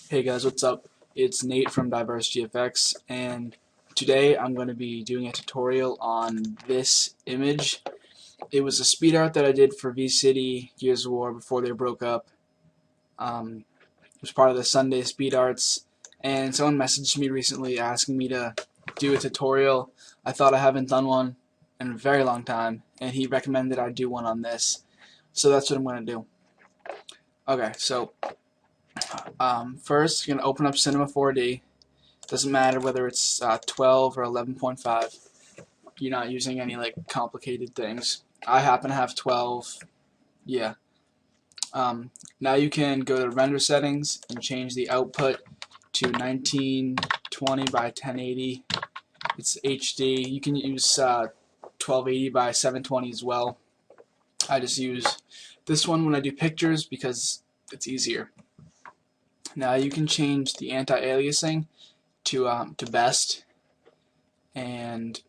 Hey guys, what's up? It's Nate from DiverseGFX, and today I'm going to be doing a tutorial on this image. It was a speed art that I did for V-City Gears of War before they broke up. It was part of the Sunday speed arts, and someone messaged me recently asking me to do a tutorial. I thought I haven't done one in a very long time, and he recommended I do one on this. So that's what I'm going to do. Okay, so first, you're going to open up Cinema 4D. Doesn't matter whether it's 12 or 11.5. You're not using any like complicated things. I happen to have 12. Yeah. Now you can go to render settings and change the output to 1920 by 1080. It's HD. You can use 1280 by 720 as well. I just use this one when I do pictures because it's easier. Now you can change the anti-aliasing to best and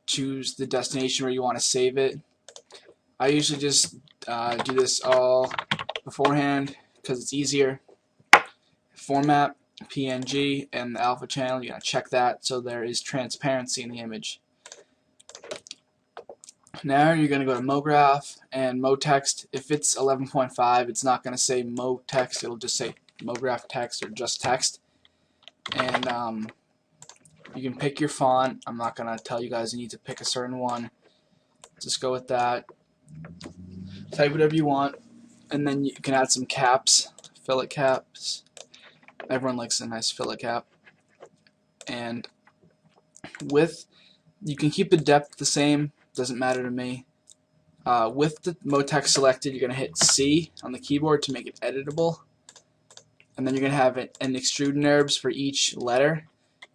choose the destination where you want to save it. I usually just do this all beforehand because it's easier. Format, PNG, and the alpha channel, you gotta check that so there is transparency in the image. Now you're going to go to MoGraph and MoText. If it's 11.5, it's not going to say MoText, it'll just say MoGraph text or just text. And you can pick your font. I'm not going to tell you guys you need to pick a certain one. Just go with that. Type whatever you want, and then you can add some caps, fillet caps. Everyone likes a nice fillet cap. And width, you can keep the depth the same. Doesn't matter to me. With the MoText selected, you're going to hit C on the keyboard to make it editable. And then you're going to have an extrude NURBS for each letter.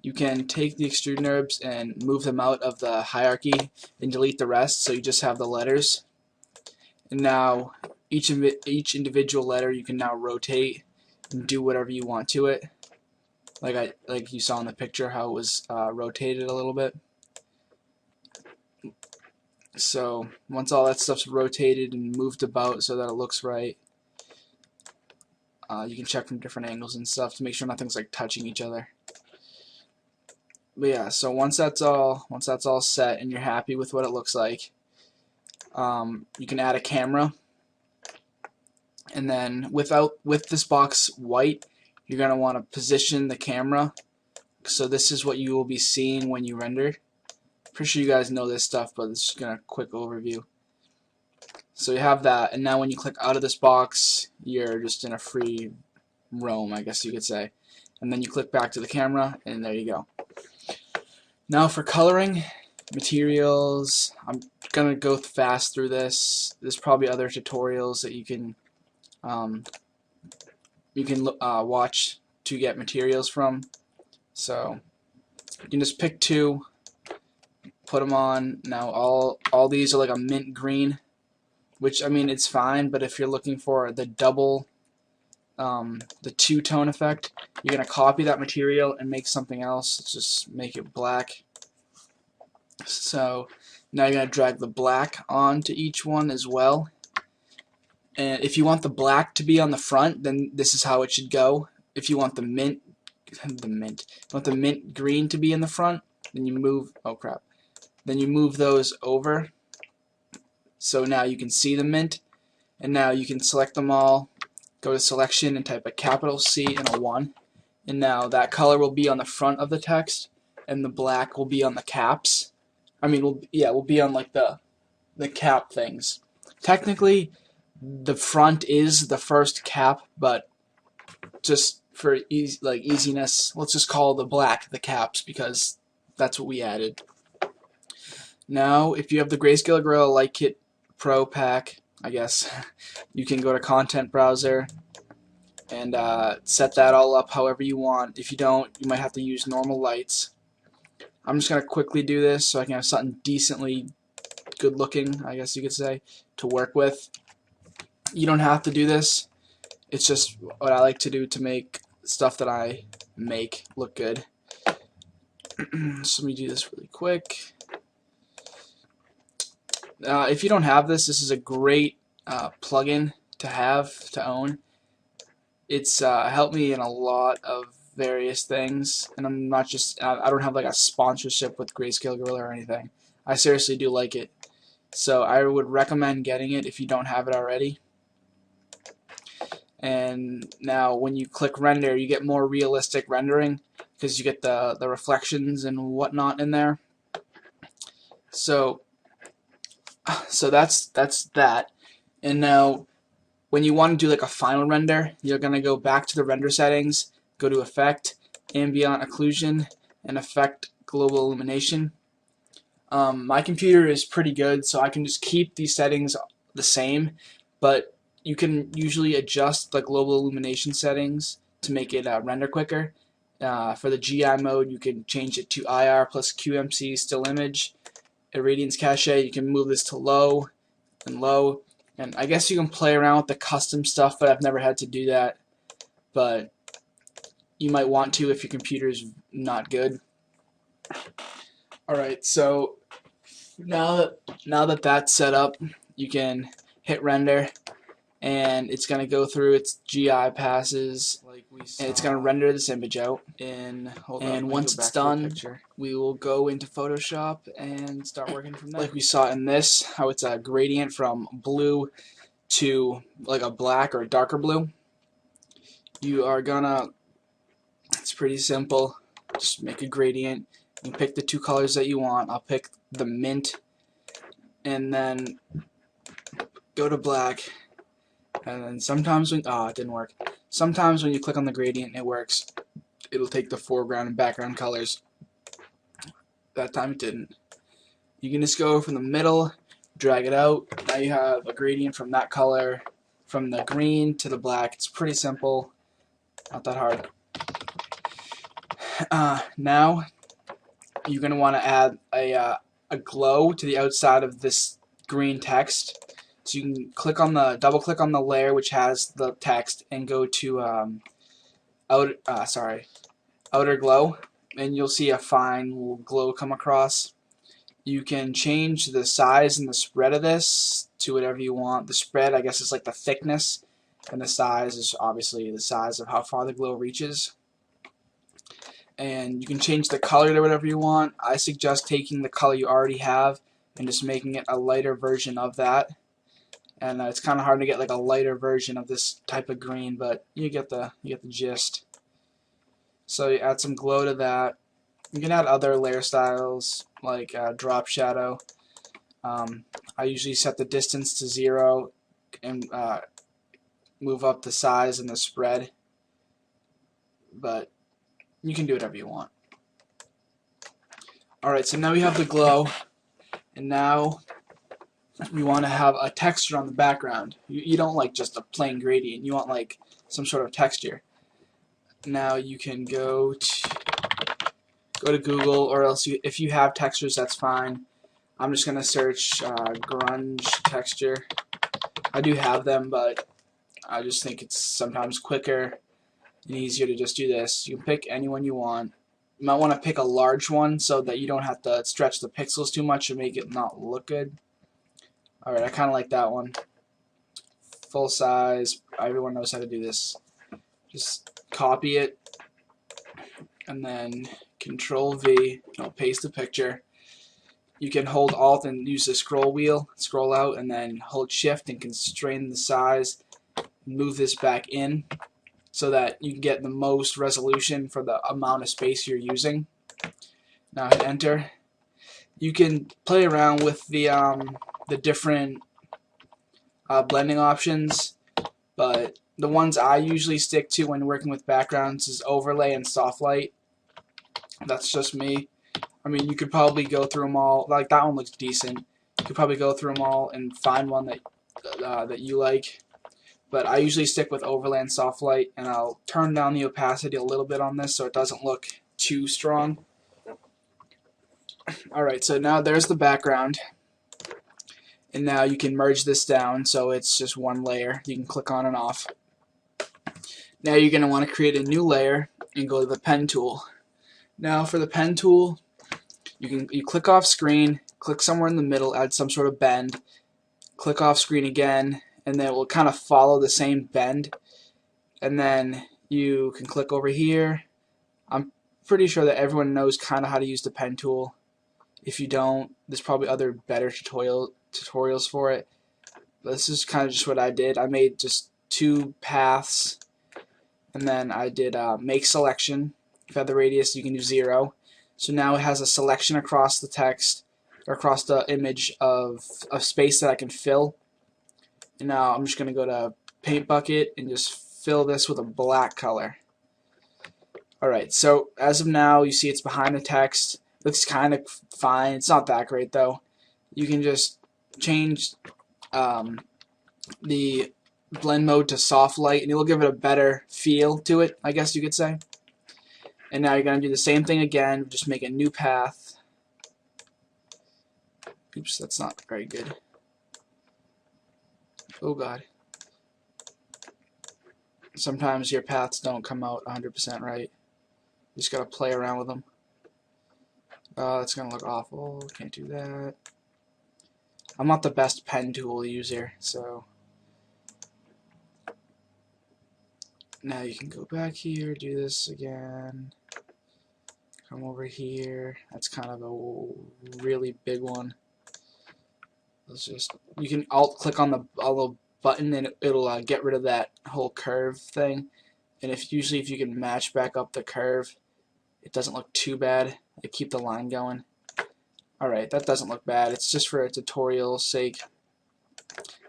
You can take the extrude NURBS and move them out of the hierarchy and delete the rest, so you just have the letters. And now each individual letter you can now rotate and do whatever you want to it. Like you saw in the picture how it was rotated a little bit. So once all that stuff's rotated and moved about so that it looks right, you can check from different angles and stuff to make sure nothing's like touching each other. But yeah, so once that's all set and you're happy with what it looks like, you can add a camera, and then with this box white, you're gonna want to position the camera. So this is what you will be seeing when you render. Pretty sure you guys know this stuff, but it's just a quick overview. So you have that, and now when you click out of this box, you're just in a free roam, I guess you could say. And then you click back to the camera, and there you go. Now for coloring, materials, I'm gonna go fast through this. There's probably other tutorials that you can watch to get materials from. So you can just pick two. Put them on. Now all these are like a mint green, which I mean it's fine, but if you're looking for the double, the two-tone effect, you're gonna copy that material and make something else. Let's just make it black. So now you're gonna drag the black onto each one as well. And if you want the black to be on the front, then this is how it should go. If you want the mint green to be in the front, then you move. Oh crap. Then you move those over, so now you can see the mint, and now you can select them all, go to selection and type a capital C and a 1, and now that color will be on the front of the text, and the black will be on the caps. I mean, will be on like the cap things. Technically, the front is the first cap, but just for easiness, let's just call the black the caps because that's what we added. Now, if you have the Grayscale Gorilla Light Kit Pro pack, I guess, you can go to Content Browser and set that all up however you want. If you don't, you might have to use normal lights. I'm just going to quickly do this so I can have something decently good looking, I guess you could say, to work with. You don't have to do this. It's just what I like to do to make stuff that I make look good. So let me do this really quick. If you don't have this, this is a great plugin to own. It's helped me in a lot of various things, and I'm not just I don't have like a sponsorship with Grayscale Gorilla or anything. I seriously do like it, so I would recommend getting it if you don't have it already. And now when you click render, you get more realistic rendering because you get the reflections and whatnot in there. So that's that. And now when you want to do like a final render, you're gonna go back to the render settings, go to Effect, Ambient Occlusion, and Effect Global Illumination. My computer is pretty good, so I can just keep these settings the same, but you can usually adjust the global illumination settings to make it render quicker. For the GI mode, you can change it to IR plus QMC still image. Irradiance cache, you can move this to low and low. And I guess you can play around with the custom stuff, but I've never had to do that. But you might want to if your computer's not good. Alright, so now that that's set up, you can hit render, and it's going to go through its GI passes, and it's going to render this image out. And once it's done, we will go into Photoshop and start working from there. Like we saw in this, how it's a gradient from blue to like a black or a darker blue. You are gonna, it's pretty simple, just make a gradient. You pick the two colors that you want. I'll pick the mint, and then go to black. And then sometimes when, it didn't work. Sometimes when you click on the gradient, it works. It'll take the foreground and background colors. That time it didn't. You can just go from the middle, drag it out. Now you have a gradient from that color, from the green to the black. It's pretty simple, not that hard. Now you're going to want to add a glow to the outside of this green text. So you can click on the double click on the layer which has the text and go to outer glow, and you'll see a fine little glow come across. You can change the size and the spread of this to whatever you want. The spread, I guess, is like the thickness, and the size is obviously the size of how far the glow reaches. And you can change the color to whatever you want. I suggest taking the color you already have and just making it a lighter version of that. And it's kind of hard to get like a lighter version of this type of green, but you get the gist. So you add some glow to that. You can add other layer styles like drop shadow. I usually set the distance to 0 and move up the size and the spread, but you can do whatever you want. Alright, so now we have the glow, and now we want to have a texture on the background. You don't like just a plain gradient, you want like some sort of texture. Now you can go to Google, or else if you have textures, that's fine. I'm just going to search grunge texture. I do have them, but I just think it's sometimes quicker and easier to just do this. You can pick any one you want. You might want to pick a large one so that you don't have to stretch the pixels too much and make it not look good. Alright, I kind of like that one. Full size. Everyone knows how to do this. Just copy it, and then Control V, I'll paste the picture. You can hold Alt and use the scroll wheel, scroll out, and then hold Shift and constrain the size. Move this back in so that you can get the most resolution for the amount of space you're using. Now hit Enter. You can play around with the different blending options, but the ones I usually stick to when working with backgrounds is overlay and soft light. That's just me. I mean, you could probably go through them all. Like, that one looks decent. You could probably go through them all and find one that you like. But I usually stick with overlay and soft light, and I'll turn down the opacity a little bit on this so it doesn't look too strong. Alright, so now there's the background. And now you can merge this down so it's just one layer. You can click on and off. Now you're going to want to create a new layer and go to the pen tool. Now for the pen tool, you click off screen, click somewhere in the middle, add some sort of bend, click off screen again, and then it will kind of follow the same bend. and then you can click over here. I'm pretty sure that everyone knows kind of how to use the pen tool. If you don't, there's probably other better tutorials for it. But this is kind of just what I did. I made just 2 paths, and then I did make selection. Feather radius, you can do 0. So now it has a selection across the text, or across the image of a space that I can fill. And now I'm just going to go to paint bucket and just fill this with a black color. Alright, so as of now, you see it's behind the text. Looks kind of fine. It's not that great though. You can just change the blend mode to soft light, and it will give it a better feel to it, I guess you could say. And now you're going to do the same thing again, just make a new path. Oops, that's not very good. Oh god. Sometimes your paths don't come out 100% right. You just gotta play around with them. That's gonna look awful. Can't do that. I'm not the best pen tool user, so now you can go back here, do this again. Come over here. That's kind of a really big one. Let's just, you can alt click on the little button and it'll get rid of that whole curve thing. And usually if you can match back up the curve, it doesn't look too bad. They keep the line going. Alright, that doesn't look bad. It's just for a tutorial's sake.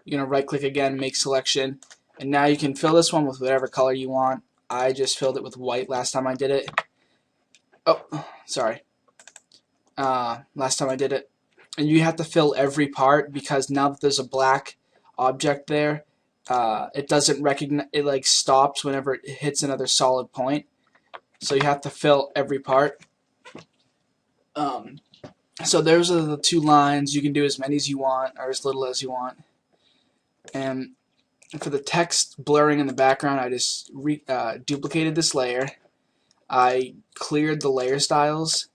You're going to right click again, make selection, and now you can fill this one with whatever color you want. I just filled it with white last time I did it. Oh, sorry. Last time I did it. And you have to fill every part, because now that there's a black object there, it doesn't recognize, it like stops whenever it hits another solid point. So you have to fill every part. So those are the 2 lines. You can do as many as you want or as little as you want. And for the text blurring in the background, I just duplicated this layer. I cleared the layer styles,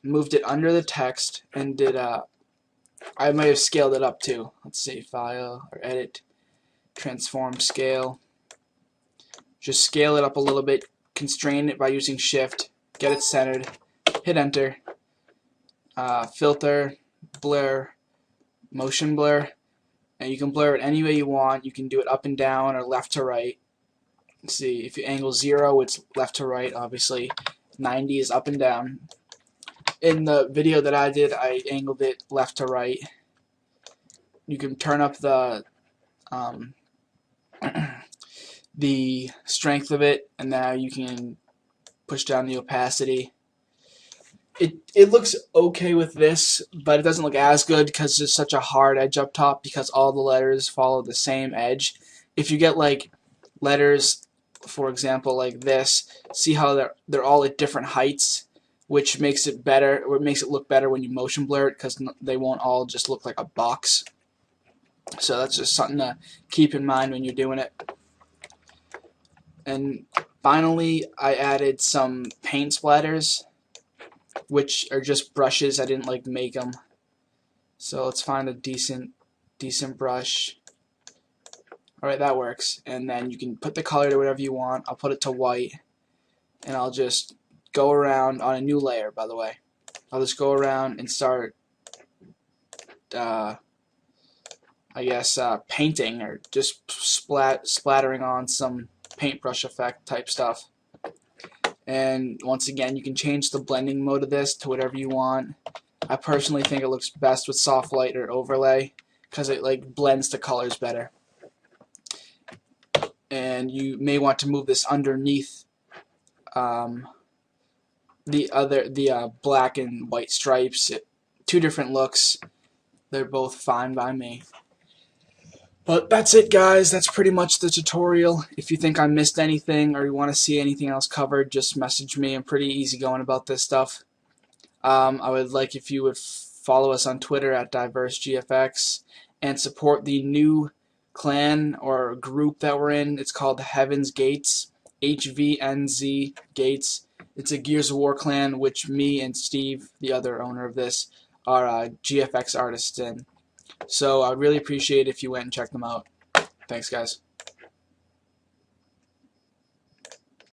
moved it under the text, and did I might have scaled it up too. Let's see, file or edit, transform scale. Just scale it up a little bit, constrain it by using shift, get it centered, hit enter. Filter, blur, motion blur, and you can blur it any way you want. You can do it up and down or left to right. Let's see, if you angle 0, it's left to right, obviously. 90 is up and down. In the video that I did, I angled it left to right. You can turn up the the strength of it, and now you can push down the opacity. It looks okay with this, but it doesn't look as good because there's such a hard edge up top, because all the letters follow the same edge. If you get like letters, for example, like this, see how they're all at different heights, which makes it better, or makes it look better when you motion blur it, because they won't all just look like a box. So that's just something to keep in mind when you're doing it. And finally, I added some paint splatters, which are just brushes. I didn't like make them. So let's find a decent brush. Alright, that works. And then you can put the color to whatever you want. I'll put it to white, and I'll just go around on a new layer, by the way. I'll just go around and start I guess painting, or just splattering on some paintbrush effect type stuff. And once again, you can change the blending mode of this to whatever you want. I personally think it looks best with soft light or overlay, because it like blends the colors better. And you may want to move this underneath the black and white stripes. 2 different looks. They're both fine by me. But that's it, guys. That's pretty much the tutorial. If you think I missed anything or you want to see anything else covered, just message me. I'm pretty easygoing about this stuff. I would like if you would follow us on Twitter at DiverseGFX and support the new clan or group that we're in. It's called Heaven's Gates, HVNZ Gates. It's a Gears of War clan, which me and Steve, the other owner of this, are GFX artists in. So I'd really appreciate it if you went and checked them out. Thanks, guys.